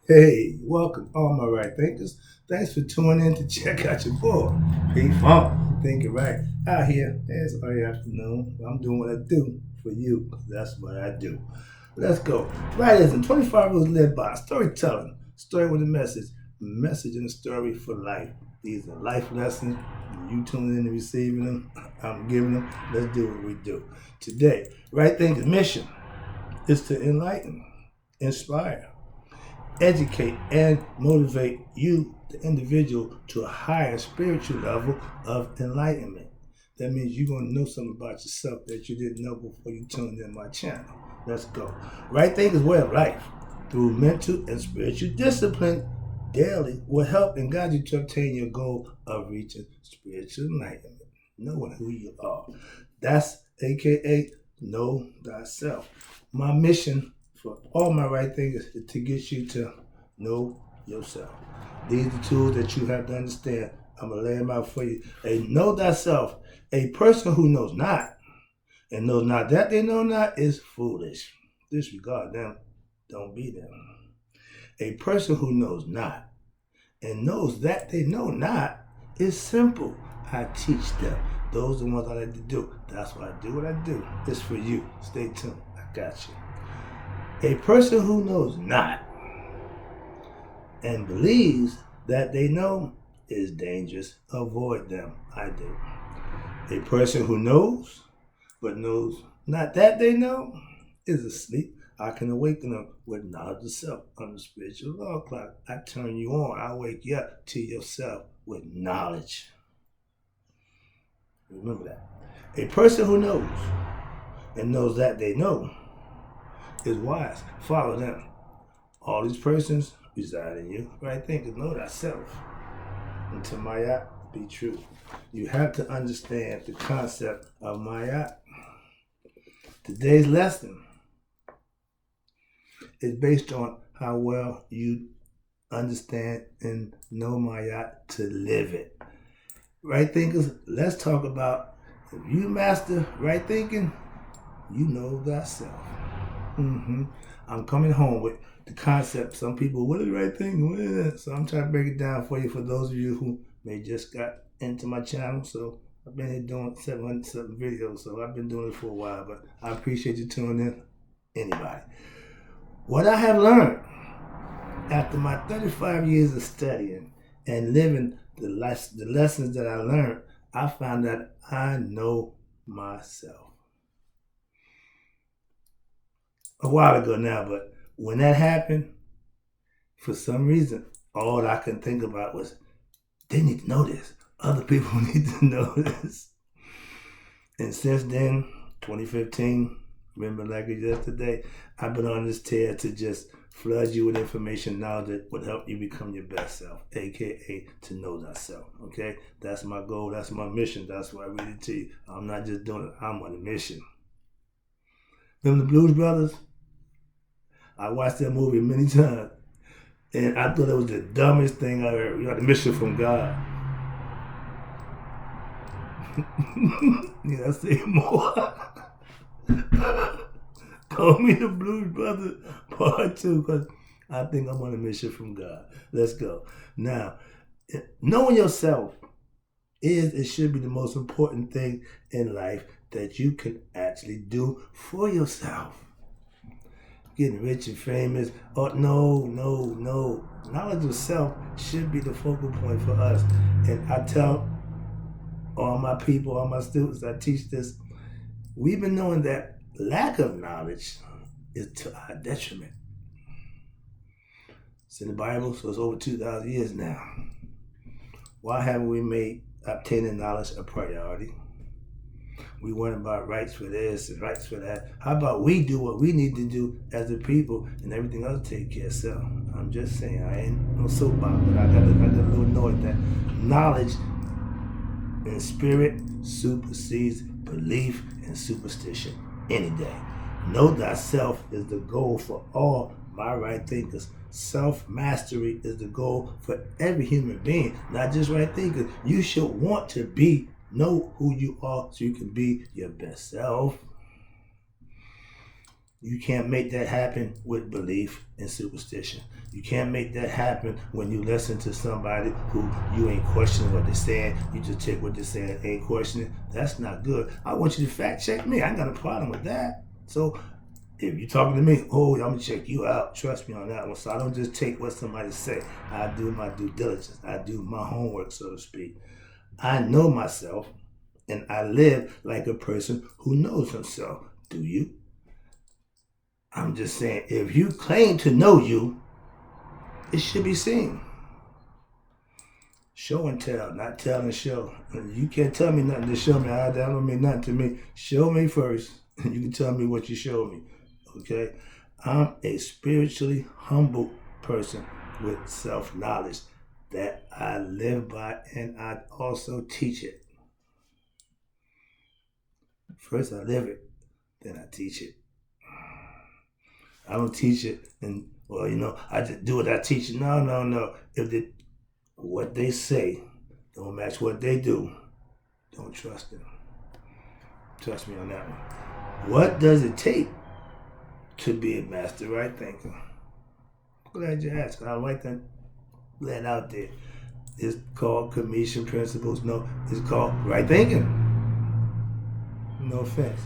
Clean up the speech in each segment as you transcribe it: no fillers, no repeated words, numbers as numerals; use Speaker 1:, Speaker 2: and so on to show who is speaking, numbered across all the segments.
Speaker 1: Hey, welcome, all my right thinkers. Thanks for tuning in to check out your boy, P Funk. Thinking right out here. It's early afternoon. I'm doing what I do for you. That's what I do. Let's go. Right as in 25 rules live by storytelling, story with a message and a story for life. These are life lessons. You tuning in and receiving them. I'm giving them. Let's do what we do. Today, right thinking mission is to enlighten, inspire, educate and motivate you, the individual, to a higher spiritual level of enlightenment. That means you're going to know something about yourself that you didn't know before you tuned in my channel. Let's go. Right Think is way of life. Through mental and spiritual discipline, daily will help and guide you to obtain your goal of reaching spiritual enlightenment. Knowing who you are. That's AKA Know Thyself. My mission for all my right things is to get you to know yourself. These are the tools that you have to understand. I'm going to lay them out for you. A know thyself. A person who knows not and knows not that they know not is foolish. Disregard them. Don't be them. A person who knows not and knows that they know not is simple. I teach them. Those are the ones I like to do. That's why I do what I do. It's for you. Stay tuned. I got you. A person who knows not and believes that they know is dangerous. Avoid them. I do. A person who knows but knows not that they know is asleep. I can awaken them with knowledge of self. I'm the spiritual law clock. I turn you on. I wake you up to yourself with knowledge. Remember that. A person who knows and knows that they know is wise. Follow them. All these persons reside in you. Right? Think and know thyself. Until Maya be true. You have to understand the concept of Maya. Today's lesson is based on how well you understand and know Maya to live it. Right thinkers, let's talk about if you master right thinking, you know thyself. I'm coming home with the concept. Some people, what is right thinking? What is that? So I'm trying to break it down for you for those of you who may just got into my channel. So I've been here doing 707 videos, so I've been doing it for a while, but I appreciate you tuning in. Anybody. What I have learned after my 35 years of studying and living the lessons that I learned, I found that I know myself. A while ago now, but when that happened, for some reason, all I could think about was, they need to know this. Other people need to know this. And since then, 2015, remember like it yesterday, I've been on this tear to just flood you with information now that would help you become your best self, aka to know thyself. Okay? That's my goal, that's my mission, that's why I read it to you. I'm not just doing it, I'm on a mission. Remember the Blues Brothers? I watched that movie many times, and I thought it was the dumbest thing I ever. You got a mission from God. Yeah, I say more. Call me the Blues Brothers Part 2, because I think I'm on a mission from God. Let's go. Now, knowing yourself is, it should be the most important thing in life that you can actually do for yourself. Getting rich and famous. Oh, no. Knowledge of self should be the focal point for us. And I tell all my people, all my students, I teach this. We've been knowing that lack of knowledge is to our detriment. It's in the Bible, so it's over 2,000 years now. Why haven't we made obtaining knowledge a priority? We worry about rights for this and rights for that. How about we do what we need to do as a people and everything else take care of self? I'm just saying, I ain't no soapbox, but I got a little annoyed that knowledge and spirit supersedes belief and superstition any day. Know thyself is the goal for all my right thinkers. Self-mastery is the goal for every human being, not just right thinkers. You should want to know who you are so you can be your best self. You can't make that happen with belief and superstition. You can't make that happen when you listen to somebody who you ain't questioning what they're saying. You just take what they're saying, ain't questioning. That's not good. I want you to fact check me. I ain't got a problem with that. So if you're talking to me, I'm gonna check you out. Trust me on that one. So I don't just take what somebody say. I do my due diligence. I do my homework, so to speak. I know myself, and I live like a person who knows himself. Do you? I'm just saying, if you claim to know you, it should be seen. Show and tell, not tell and show. You can't tell me nothing to show me. That don't mean nothing to me. Show me first. You can tell me what you showed me. Okay? I'm a spiritually humble person with self-knowledge that I live by, and I also teach it. First I live it, then I teach it. I don't teach it and, I just do what I teach. No. If what they say don't match what they do, don't trust them. Trust me on that one. What does it take to be a master right thinker? Glad you asked. I like that let out there. It's called Commission Principles. No, it's called right thinking. No offense.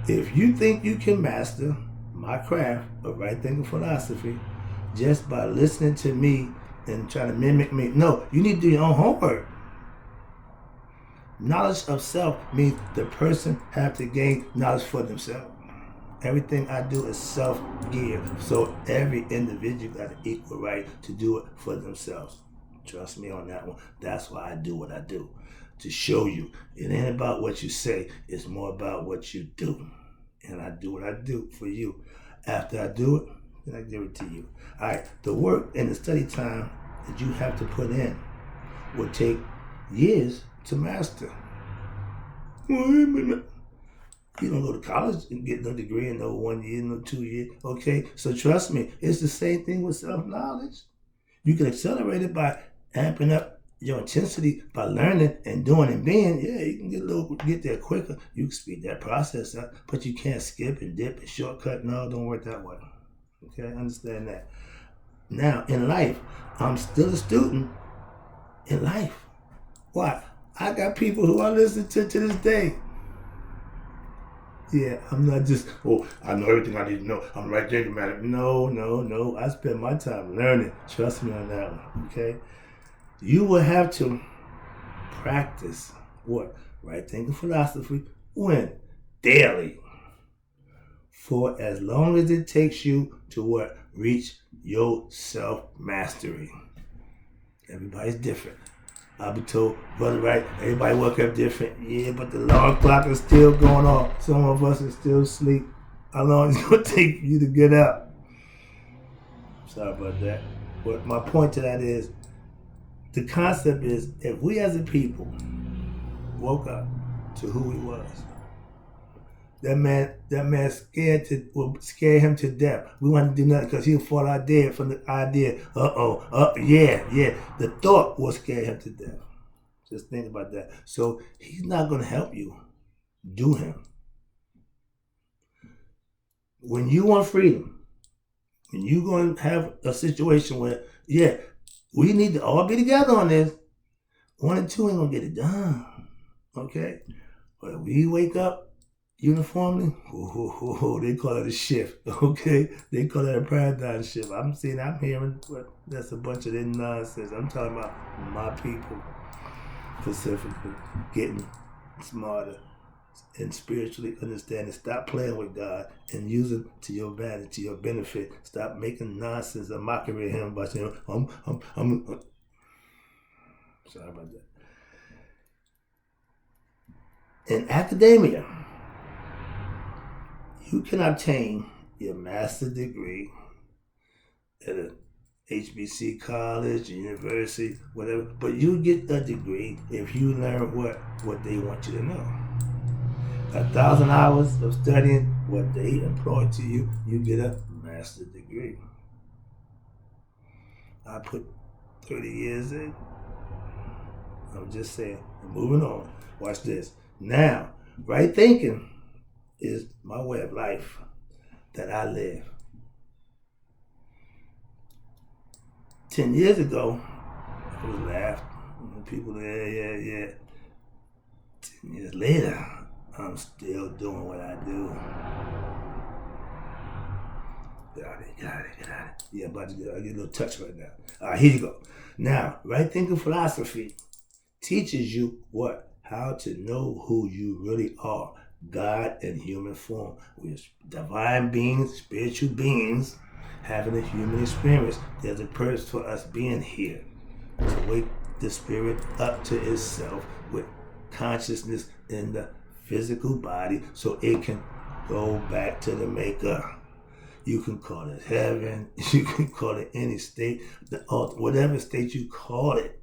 Speaker 1: If you think you can master my craft of right thinking philosophy just by listening to me and trying to mimic me, no, you need to do your own homework. Knowledge of self means the person have to gain knowledge for themselves. Everything I do is self-geared, so every individual got an equal right to do it for themselves. Trust me on that one. That's why I do what I do, to show you. It ain't about what you say, it's more about what you do. And I do what I do for you. After I do it, then I give it to you. All right, the work and the study time that you have to put in will take years to master. Wait a minute. You don't go to college and get no degree in no 1 year, no 2 years. Okay, so trust me, it's the same thing with self-knowledge. You can accelerate it by amping up your intensity by learning and doing and being. Yeah, you can get there quicker. You can speed that process up, but you can't skip and dip and shortcut. No, don't work that way. Okay, understand that. Now, in life, I'm still a student in life. Why? I got people who I listen to this day. Yeah, I'm not just, I know everything I need to know. I'm right there, man. No. I spend my time learning. Trust me on that one, okay? You will have to practice what? Right thinking philosophy. When? Daily. For as long as it takes you to what? Reach your self-mastery. Everybody's different. I'll be told, Brother Wright, everybody woke up different. Yeah, but the alarm clock is still going off. Some of us are still asleep. How long is it going to take you to get up? Sorry about that. But my point to that is, the concept is, if we as a people woke up to who he was, that man will scare him to death. We want to do nothing because he'll fall out dead from the idea, yeah. The thought will scare him to death. Just think about that. So he's not going to help you. Do him. When you want freedom, when you're going to have a situation where, we need to all be together on this. 1 and 2 ain't going to get it done. Okay? But if we wake up uniformly, they call it a shift, okay? They call it a paradigm shift. I'm hearing that's a bunch of that nonsense. I'm talking about my people specifically getting smarter and spiritually understanding. Stop playing with God and use it to your advantage, to your benefit. Stop making nonsense and mockery of him by saying, I'm sorry about that. In academia, you can obtain your master's degree at a HBC college, university, whatever, but you get a degree if you learn what they want you to know. 1,000 hours of studying what they employ to you, you get a master's degree. I put 30 years in. I'm just saying, moving on. Watch this. Now, right thinking is my way of life. that I live. 10 years ago, I was laughed. People, yeah. 10 years later, I'm still doing what I do. Got it. Yeah, about to get a little touch right now. All right, here you go. Now, right thinking philosophy teaches you what? How to know who you really are. God in human form. We're divine beings, spiritual beings, having a human experience. There's a purpose for us being here. To wake the spirit up to itself with consciousness in the physical body so it can go back to the maker. You can call it heaven, you can call it any state, whatever state you call it.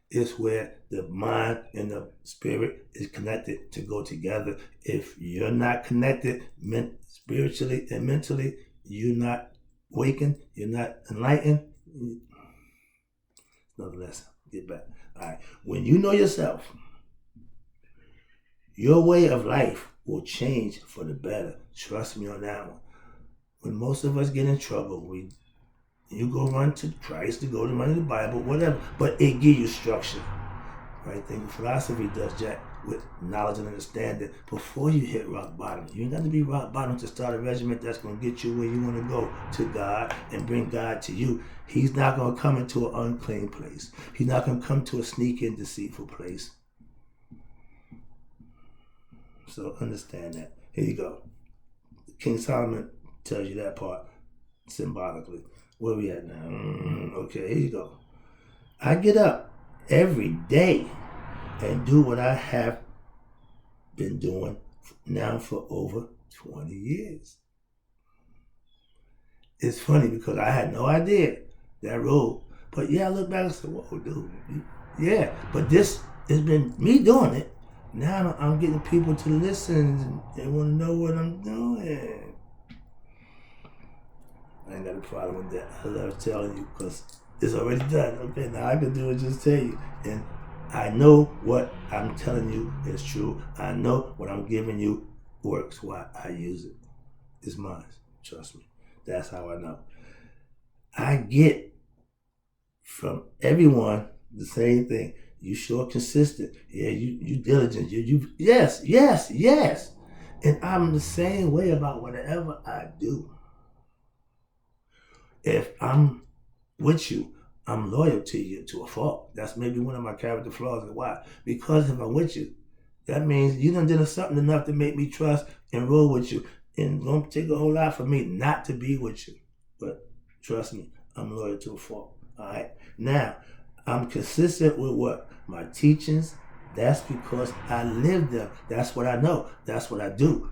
Speaker 1: It's where the mind and the spirit is connected to go together. If you're not connected spiritually and mentally, you're not wakened, you're not enlightened. Another lesson. Get back. All right. When you know yourself, your way of life will change for the better. Trust me on that one. When most of us get in trouble, you go run to Christ, to go to run to the Bible, whatever, but it gives you structure. Right? Thinking philosophy does that with knowledge and understanding before you hit rock bottom. You ain't got to be rock bottom to start a regiment that's going to get you where you want to go, to God, and bring God to you. He's not going to come into an unclean place. He's not going to come to a sneaky and deceitful place. So understand that. Here you go. King Solomon tells you that part symbolically. Where we at now? Okay, here you go. I get up every day and do what I have been doing now for over 20 years. It's funny because I had no idea that road. But yeah, I look back and said, whoa, dude. Yeah, but this has been me doing it. Now I'm getting people to listen and want to know what I'm doing. I ain't got a problem with that. I love telling you because it's already done. Okay, now I can do it, just tell you. And I know what I'm telling you is true. I know what I'm giving you works. Why I use it. It's mine. Trust me. That's how I know. I get from everyone the same thing. You sure consistent. Yeah, you diligent. Yes. And I'm the same way about whatever I do. If I'm with you, I'm loyal to you to a fault. That's maybe one of my character flaws. And why? Because if I'm with you, that means you done did something enough to make me trust and roll with you. And it don't take a whole lot for me not to be with you. But trust me, I'm loyal to a fault. All right. Now, I'm consistent with what? My teachings. That's because I live them. That's what I know. That's what I do.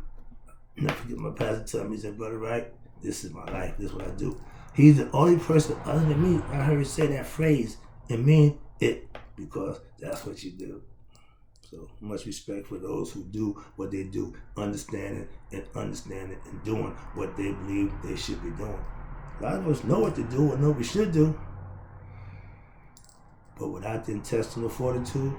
Speaker 1: Never forget my pastor tell me, he said, Brother Wright, this is my life. This is what I do. He's the only person other than me I heard say that phrase and mean it because that's what you do. So much respect for those who do what they do, understanding and doing what they believe they should be doing. A lot of us know what to do and know what we should do. But without the intestinal fortitude,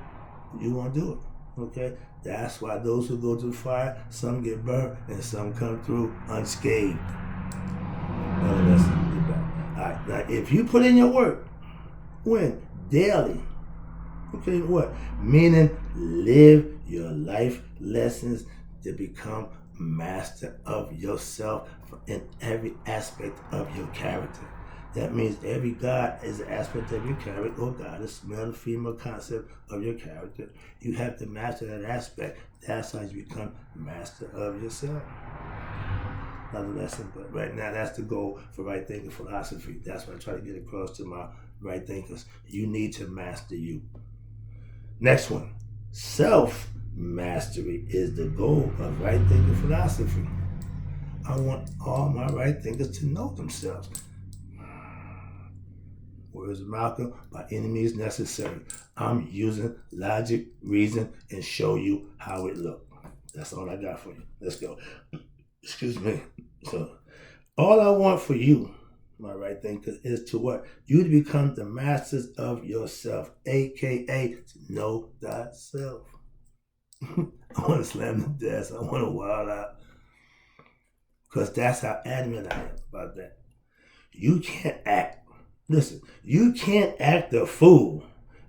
Speaker 1: you won't do it. Okay? That's why those who go to the fire, some get burnt and some come through unscathed. Alright, now if you put in your work, when? Daily. Okay, what? Meaning live your life lessons to become master of yourself in every aspect of your character. That means every God is an aspect of your character, or goddess, male or female concept of your character. You have to master that aspect. That's how you become master of yourself. Another lesson, but right now that's the goal for right thinking philosophy. That's what I try to get across to my right thinkers. You need to master you. Next one, self-mastery is the goal of right thinking philosophy. I want all my right thinkers to know themselves. Words of Malcolm, by any means necessary. I'm using logic, reason, and show you how it looks. That's all I got for you. Let's go. Excuse me. So, all I want for you, my right thinker, is to what? You to become the masters of yourself, aka to know thyself. I want to slam the desk. I want to wild out. Because that's how adamant I am about that. You can't act. Listen, you can't act a fool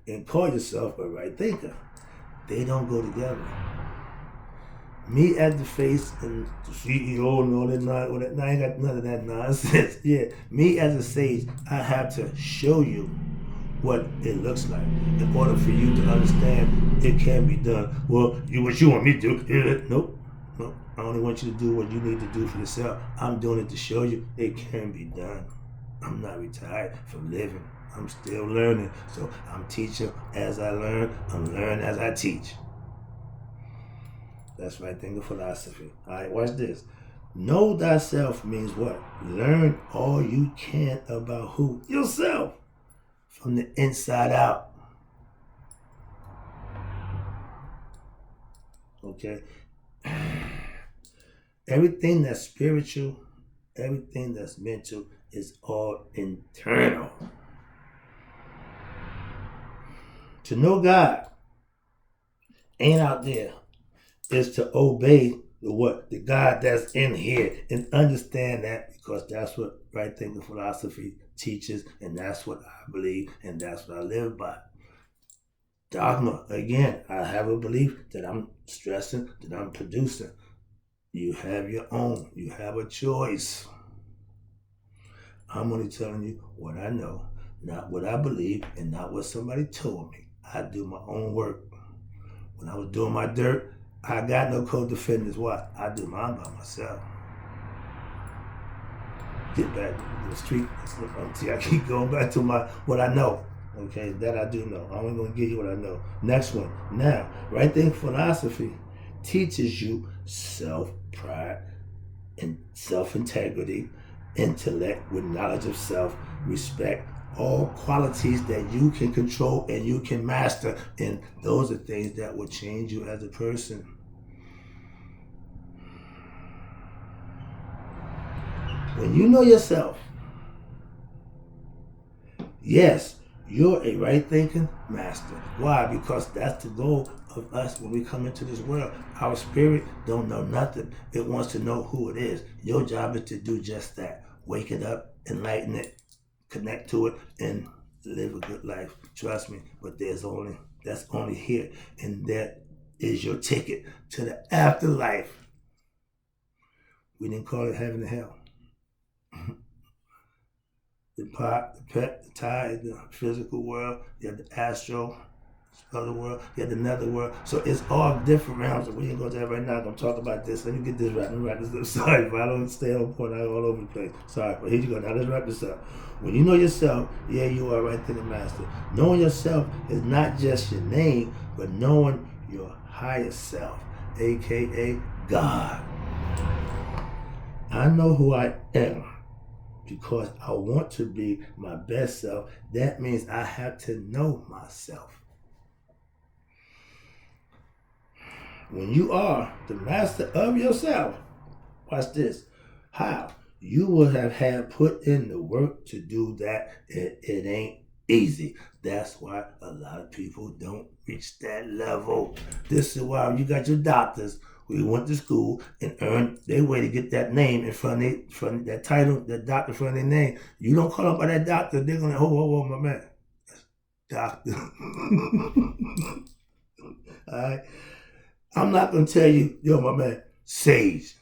Speaker 1: and call yourself a right thinker. They don't go together. Me as the face and the CEO and all that, I ain't got none of that nonsense. Yeah, me as a sage, I have to show you what it looks like in order for you to understand it can be done. Well, what you want me to do? Nope. Nope. I only want you to do what you need to do for yourself. I'm doing it to show you it can be done. I'm not retired from living. I'm still learning. So I'm teaching as I learn. I'm learning as I teach. That's right thinking philosophy. All right, watch this. Know thyself means what? Learn all you can about who? Yourself. From the inside out. Okay? Everything that's spiritual, everything that's mental is all internal. To know God ain't out there. Is to obey the God that's in here and understand that, because that's what right thinking philosophy teaches, and that's what I believe, and that's what I live by. Dogma, again, I have a belief that I'm stressing, that I'm producing. You have your own. You have a choice. I'm only telling you what I know, not what I believe, and not what somebody told me. I do my own work. When I was doing my dirt, I got no co-defendants. Why? I do mine by myself. Get back to the street. See, I keep going back to what I know. Okay, that I do know. I'm only going to give you what I know. Next one. Now, right thinking philosophy teaches you self-pride and self-integrity, intellect with knowledge of self, respect, all qualities that you can control and you can master. And those are things that will change you as a person. When you know yourself, yes, you're a right thinking master. Why? Because that's the goal of us when we come into this world. Our spirit don't know nothing. It wants to know who it is. Your job is to do just that. Wake it up, enlighten it, connect to it, and live a good life. Trust me, but that's only here. And that is your ticket to the afterlife. We didn't call it heaven and hell. The pot, the pet, the tide, the physical world, you have the astral, other world, you have the nether world. So it's all different realms. We ain't going to that right now. I'm going to talk about this. Let me get this right. Let me wrap this up. Sorry if I don't stay on point. I'm all over the place. Sorry, but here you go. Now let's wrap this up. When you know yourself, yeah, you are right thinking master. Knowing yourself is not just your name, but knowing your higher self, aka God. I know who I am because I want to be my best self. That means I have to know myself. When you are the master of yourself, watch this. How? You will have had put in the work to do that. It ain't easy. That's why a lot of people don't reach that level. This is why you got your doctors who went to school and earned their way to get that name in front of that title, that doctor in front of their name. You don't call up by that doctor, they're gonna, oh, my man. Doctor. Alright. I'm not gonna tell you, yo, my man, sage.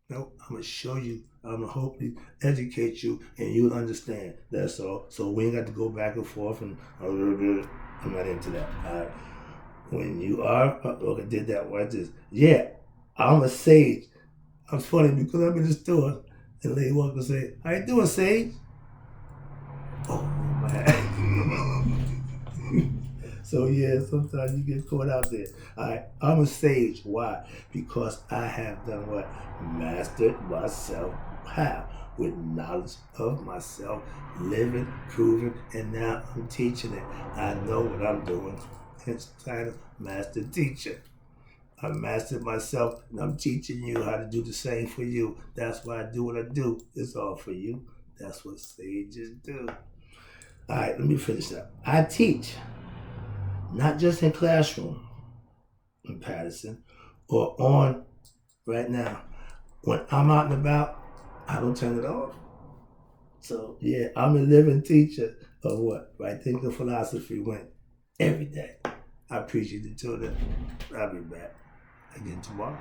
Speaker 1: No, I'm gonna show you. I'm gonna hopefully educate you and you'll understand. That's all. So we ain't got to go back and forth and I'm not into that. All right. When you are, okay, did that. Watch this. Yeah, I'm a sage. I'm funny because I'm in the store and the lady walks and say, "How you doing, sage?" Oh man. So yeah, sometimes you get caught out there. I'm a sage. Why? Because I have done what? Mastered myself. How? With knowledge of myself, living, proving, and now I'm teaching it. I know what I'm doing. Hence the title, Master Teacher. I mastered myself and I'm teaching you how to do the same for you. That's why I do what I do. It's all for you. That's what sages do. All right, let me finish up. I teach. Not just in classroom in Patterson or on right now. When I'm out and about, I don't turn it off. So yeah, I'm a living teacher of what right thinking philosophy went every day. I appreciate you tuning in. I'll be back again tomorrow.